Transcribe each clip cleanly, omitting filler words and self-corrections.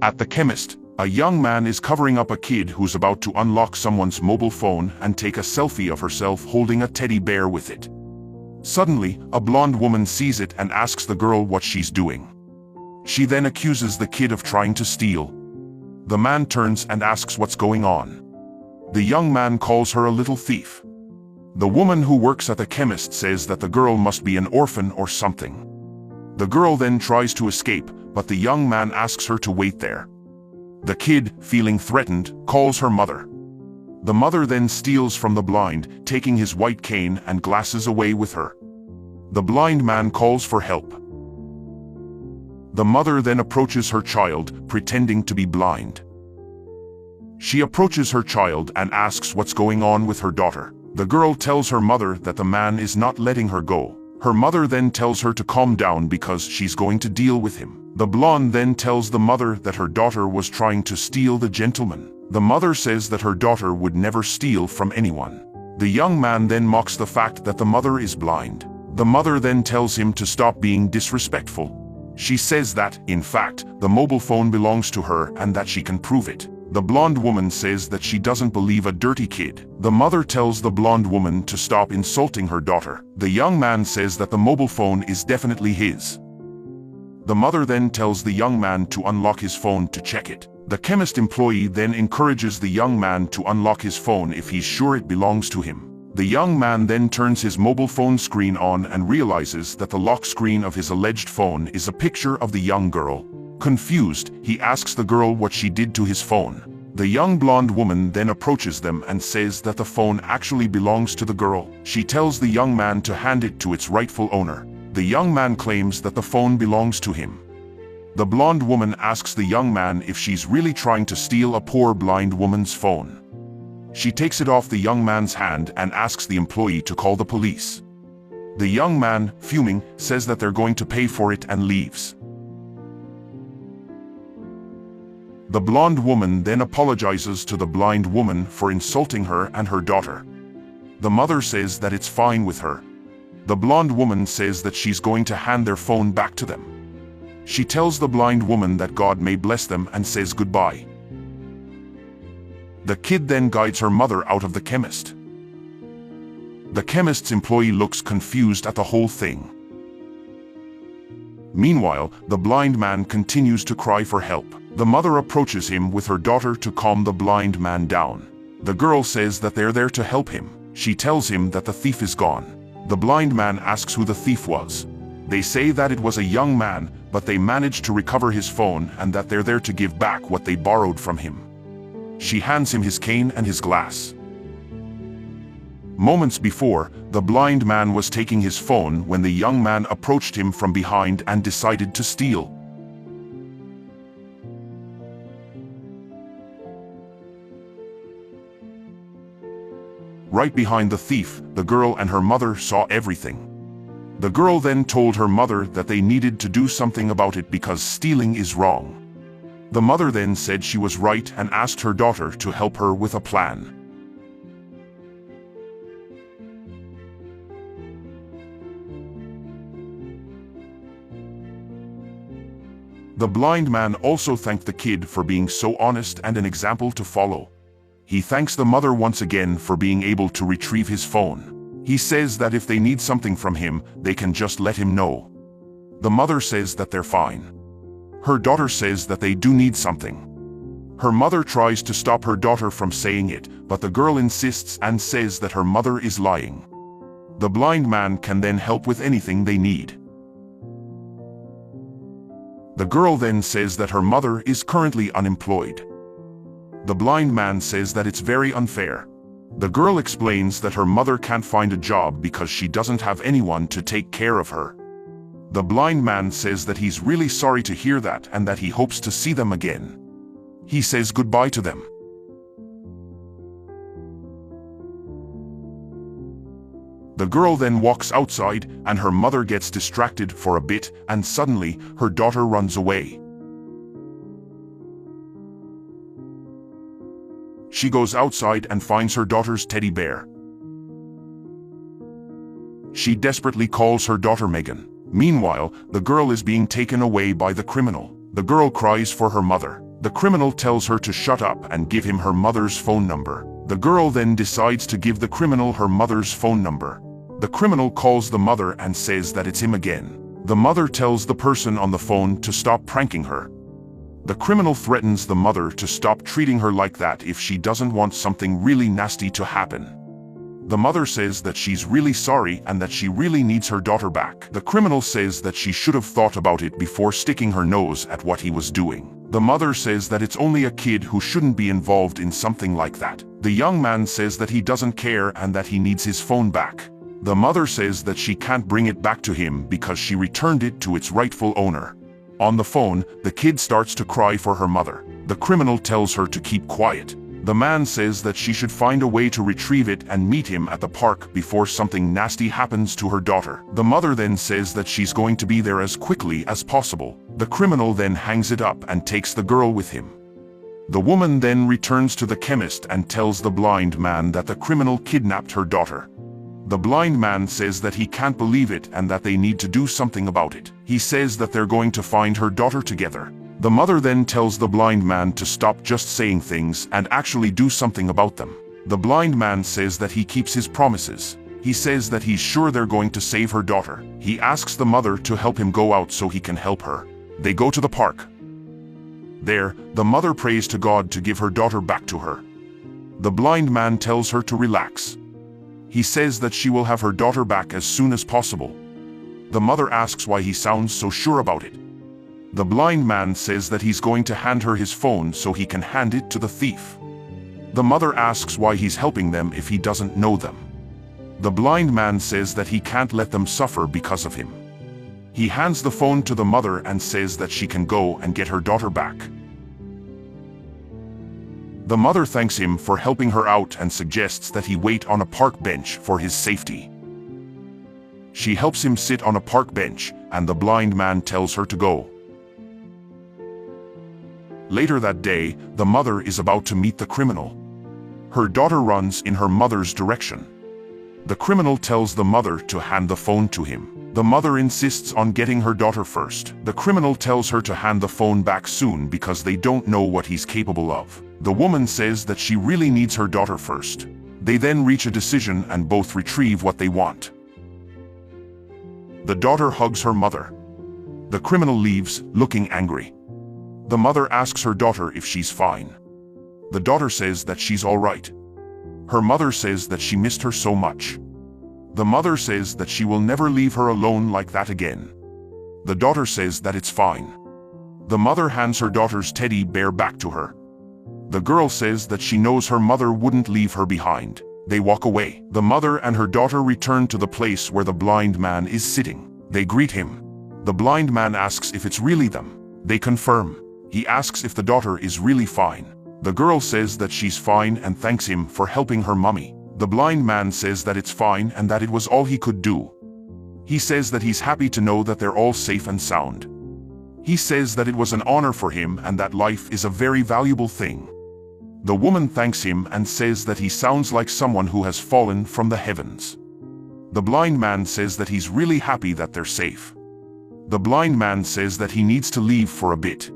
At the chemist, a young man is covering up a kid who's about to unlock someone's mobile phone and take a selfie of herself holding a teddy bear with it. Suddenly, a blonde woman sees it and asks the girl what she's doing. She then accuses the kid of trying to steal. The man turns and asks what's going on. The young man calls her a little thief. The woman who works at the chemist says that the girl must be an orphan or something. The girl then tries to escape, but the young man asks her to wait there. The kid, feeling threatened, calls her mother. The mother then steals from the blind, taking his white cane and glasses away with her. The blind man calls for help. The mother then approaches her child, pretending to be blind. She approaches her child and asks what's going on with her daughter. The girl tells her mother that the man is not letting her go. Her mother then tells her to calm down because she's going to deal with him. The blonde then tells the mother that her daughter was trying to steal the gentleman. The mother says that her daughter would never steal from anyone. The young man then mocks the fact that the mother is blind. The mother then tells him to stop being disrespectful. She says that, in fact, the mobile phone belongs to her and that she can prove it. The blonde woman says that she doesn't believe a dirty kid. The mother tells the blonde woman to stop insulting her daughter. The young man says that the mobile phone is definitely his. The mother then tells the young man to unlock his phone to check it. The chemist employee then encourages the young man to unlock his phone if he's sure it belongs to him. The young man then turns his mobile phone screen on and realizes that the lock screen of his alleged phone is a picture of the young girl. Confused, he asks the girl what she did to his phone. The young blonde woman then approaches them and says that the phone actually belongs to the girl. She tells the young man to hand it to its rightful owner. The young man claims that the phone belongs to him. The blonde woman asks the young man if she's really trying to steal a poor blind woman's phone. She takes it off the young man's hand and asks the employee to call the police. The young man, fuming, says that they're going to pay for it and leaves. The blonde woman then apologizes to the blind woman for insulting her and her daughter. The mother says that it's fine with her. The blonde woman says that she's going to hand their phone back to them. She tells the blind woman that God may bless them and says goodbye. The kid then guides her mother out of the chemist. The chemist's employee looks confused at the whole thing. Meanwhile, the blind man continues to cry for help. The mother approaches him with her daughter to calm the blind man down. The girl says that they're there to help him. She tells him that the thief is gone. The blind man asks who the thief was. They say that it was a young man, but they managed to recover his phone and that they're there to give back what they borrowed from him. She hands him his cane and his glass. Moments before, the blind man was taking his phone when the young man approached him from behind and decided to steal. Right behind the thief, the girl and her mother saw everything. The girl then told her mother that they needed to do something about it because stealing is wrong. The mother then said she was right and asked her daughter to help her with a plan. The blind man also thanked the kid for being so honest and an example to follow. He thanks the mother once again for being able to retrieve his phone. He says that if they need something from him, they can just let him know. The mother says that they're fine. Her daughter says that they do need something. Her mother tries to stop her daughter from saying it, but the girl insists and says that her mother is lying. The blind man can then help with anything they need. The girl then says that her mother is currently unemployed. The blind man says that it's very unfair. The girl explains that her mother can't find a job because she doesn't have anyone to take care of her. The blind man says that he's really sorry to hear that and that he hopes to see them again. He says goodbye to them. The girl then walks outside and her mother gets distracted for a bit and suddenly her daughter runs away. She goes outside and finds her daughter's teddy bear. She desperately calls her daughter Megan. Meanwhile, the girl is being taken away by the criminal. The girl cries for her mother. The criminal tells her to shut up and give him her mother's phone number. The girl then decides to give the criminal her mother's phone number. The criminal calls the mother and says that it's him again. The mother tells the person on the phone to stop pranking her. The criminal threatens the mother to stop treating her like that if she doesn't want something really nasty to happen. The mother says that she's really sorry and that she really needs her daughter back. The criminal says that she should have thought about it before sticking her nose at what he was doing. The mother says that it's only a kid who shouldn't be involved in something like that. The young man says that he doesn't care and that he needs his phone back. The mother says that she can't bring it back to him because she returned it to its rightful owner. On the phone, the kid starts to cry for her mother. The criminal tells her to keep quiet. The man says that she should find a way to retrieve it and meet him at the park before something nasty happens to her daughter. The mother then says that she's going to be there as quickly as possible. The criminal then hangs it up and takes the girl with him. The woman then returns to the chemist and tells the blind man that the criminal kidnapped her daughter. The blind man says that he can't believe it and that they need to do something about it. He says that they're going to find her daughter together. The mother then tells the blind man to stop just saying things and actually do something about them. The blind man says that he keeps his promises. He says that he's sure they're going to save her daughter. He asks the mother to help him go out so he can help her. They go to the park. There, the mother prays to God to give her daughter back to her. The blind man tells her to relax. He says that she will have her daughter back as soon as possible. The mother asks why he sounds so sure about it. The blind man says that he's going to hand her his phone so he can hand it to the thief. The mother asks why he's helping them if he doesn't know them. The blind man says that he can't let them suffer because of him. He hands the phone to the mother and says that she can go and get her daughter back. The mother thanks him for helping her out and suggests that he wait on a park bench for his safety. She helps him sit on a park bench, and the blind man tells her to go. Later that day, the mother is about to meet the criminal. Her daughter runs in her mother's direction. The criminal tells the mother to hand the phone to him. The mother insists on getting her daughter first. The criminal tells her to hand the phone back soon because they don't know what he's capable of. The woman says that she really needs her daughter first. They then reach a decision and both retrieve what they want. The daughter hugs her mother. The criminal leaves, looking angry. The mother asks her daughter if she's fine. The daughter says that she's all right. Her mother says that she missed her so much. The mother says that she will never leave her alone like that again. The daughter says that it's fine. The mother hands her daughter's teddy bear back to her. The girl says that she knows her mother wouldn't leave her behind. They walk away. The mother and her daughter return to the place where the blind man is sitting. They greet him. The blind man asks if it's really them. They confirm. He asks if the daughter is really fine. The girl says that she's fine and thanks him for helping her mummy. The blind man says that it's fine and that it was all he could do. He says that he's happy to know that they're all safe and sound. He says that it was an honor for him and that life is a very valuable thing. The woman thanks him and says that he sounds like someone who has fallen from the heavens. The blind man says that he's really happy that they're safe. The blind man says that he needs to leave for a bit.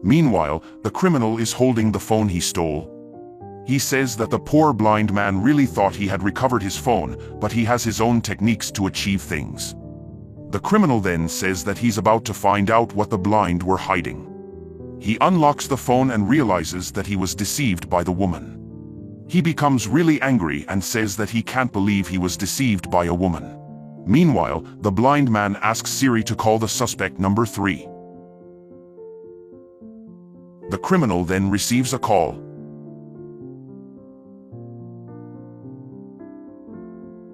Meanwhile, the criminal is holding the phone he stole. He says that the poor blind man really thought he had recovered his phone, but he has his own techniques to achieve things. The criminal then says that he's about to find out what the blind were hiding. He unlocks the phone and realizes that he was deceived by the woman. He becomes really angry and says that he can't believe he was deceived by a woman. Meanwhile, the blind man asks Siri to call the suspect number 3. The criminal then receives a call.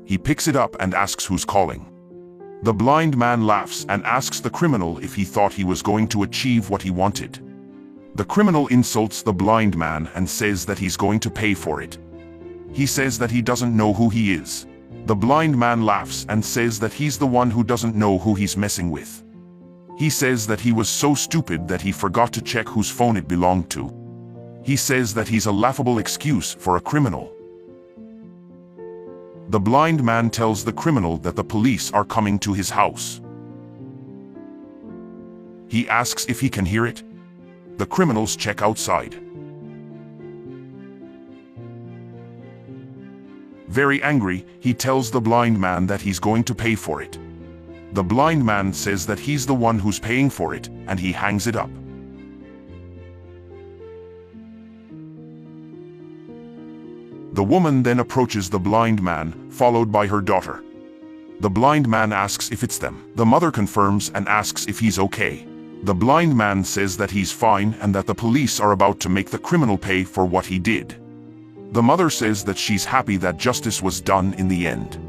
He picks it up and asks who's calling. The blind man laughs and asks the criminal if he thought he was going to achieve what he wanted. The criminal insults the blind man and says that he's going to pay for it. He says that he doesn't know who he is. The blind man laughs and says that he's the one who doesn't know who he's messing with. He says that he was so stupid that he forgot to check whose phone it belonged to. He says that he's a laughable excuse for a criminal. The blind man tells the criminal that the police are coming to his house. He asks if he can hear it. The criminals check outside. Very angry, he tells the blind man that he's going to pay for it. The blind man says that he's the one who's paying for it, and he hangs it up. The woman then approaches the blind man, followed by her daughter. The blind man asks if it's them. The mother confirms and asks if he's okay. The blind man says that he's fine and that the police are about to make the criminal pay for what he did. The mother says that she's happy that justice was done in the end.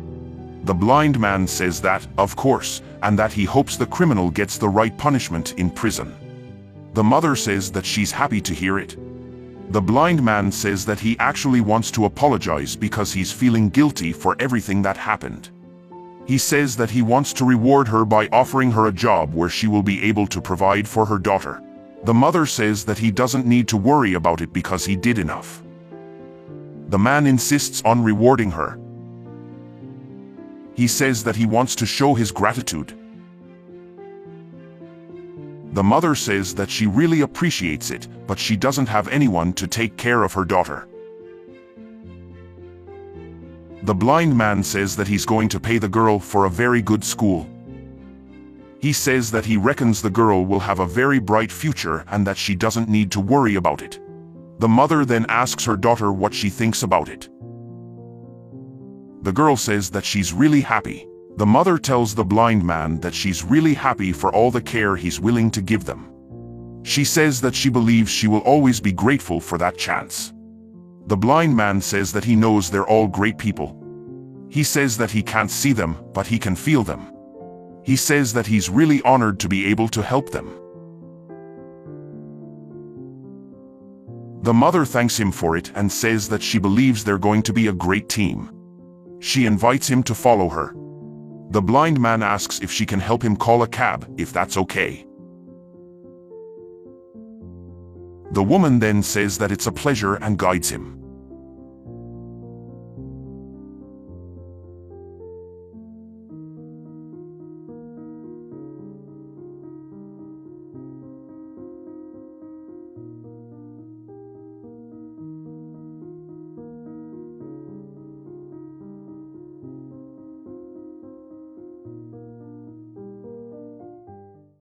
The blind man says that, of course, and that he hopes the criminal gets the right punishment in prison. The mother says that she's happy to hear it. The blind man says that he actually wants to apologize because he's feeling guilty for everything that happened. He says that he wants to reward her by offering her a job where she will be able to provide for her daughter. The mother says that he doesn't need to worry about it because he did enough. The man insists on rewarding her. He says that he wants to show his gratitude. The mother says that she really appreciates it, but she doesn't have anyone to take care of her daughter. The blind man says that he's going to pay the girl for a very good school. He says that he reckons the girl will have a very bright future and that she doesn't need to worry about it. The mother then asks her daughter what she thinks about it. The girl says that she's really happy. The mother tells the blind man that she's really happy for all the care he's willing to give them. She says that she believes she will always be grateful for that chance. The blind man says that he knows they're all great people. He says that he can't see them, but he can feel them. He says that he's really honored to be able to help them. The mother thanks him for it and says that she believes they're going to be a great team. She invites him to follow her. The blind man asks if she can help him call a cab, if that's okay. The woman then says that it's a pleasure and guides him.